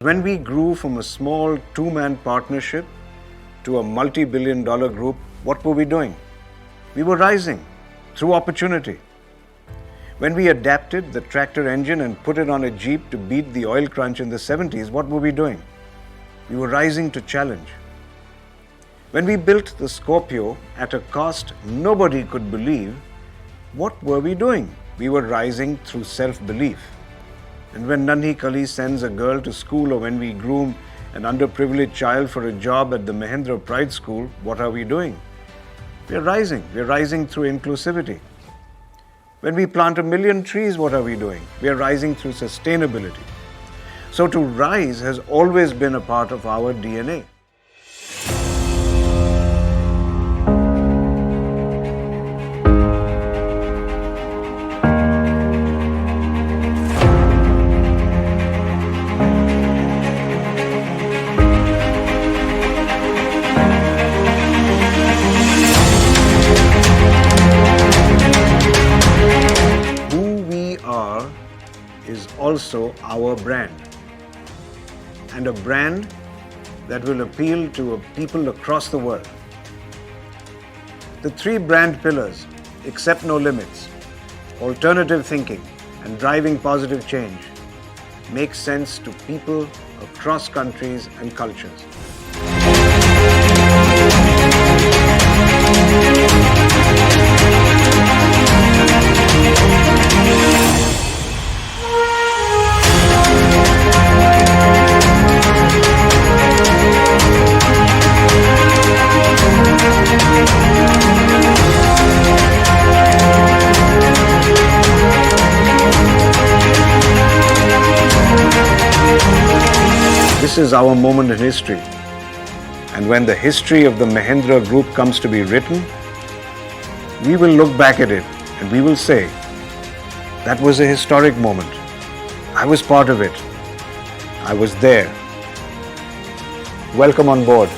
When we grew from a small two-man partnership to a multi-billion-dollar group, what were we doing? We were rising through opportunity. When we adapted the tractor engine and put it on a Jeep to beat the oil crunch in the 70s, what were we doing? We were rising to challenge. When we built the Scorpio at a cost nobody could believe, what were we doing? We were rising through self-belief. And when Nanhi Kali sends a girl to school, or when we groom an underprivileged child for a job at the Mahindra Pride School, what are we doing? We're rising. We're rising through inclusivity. When we plant 1 million trees, what are we doing? We're rising through sustainability. So to rise has always been a part of our DNA. Is also our brand, and a brand that will appeal to people across the world. The 3 brand pillars: accept no limits, alternative thinking, and driving positive change make sense to people across countries and cultures. This is our moment in history, and when the history of the Mahindra Group comes to be written, we will look back at it and we will say, that was a historic moment. I was part of it. I was there. Welcome on board.